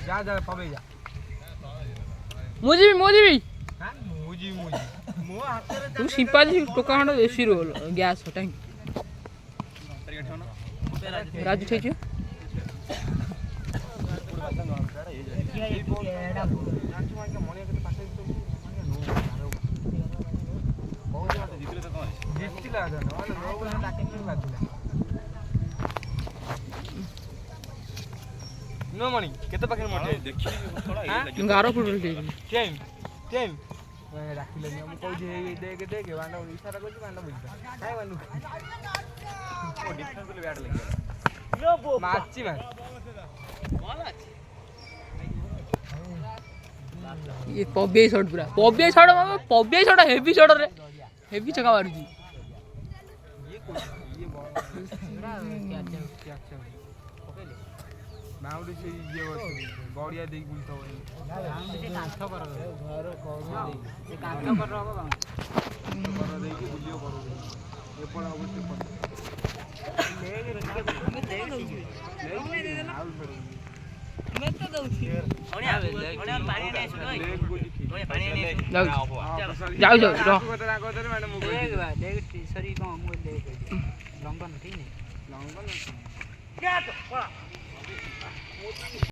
जा पबे जा मुझे भी हां मुजी मो हाथ रे तू सिपाजी टोका खंड एसी रोल गैस टैंक राजू छे जो नो मणि केते पाखे मटे देखि थोड़ा गारो फुटल टाइम मैं राखिले नि हम कहू जे देख बांडा इशारा करछ बांडा बुझता काय बांडू ओ डिफेंस ले बैट लगे यो बो माची मार बॉल अछि ये पबे शॉट पबे शॉट हेवी चका मारू जी ये बॉल क्या ओकेले माउडी से ये गड़िया देई बुलतो से कांठ कर घर से कांठ कर रहो कर देई के बुलियो करो ये पड़ अवश्य पड़ ले मैं तो दउछी ओने पानी नहीं सुनो ओने पानी नहीं जाओ देख सरी को हम ले लंबन ठीक नहीं लंबन क्या तो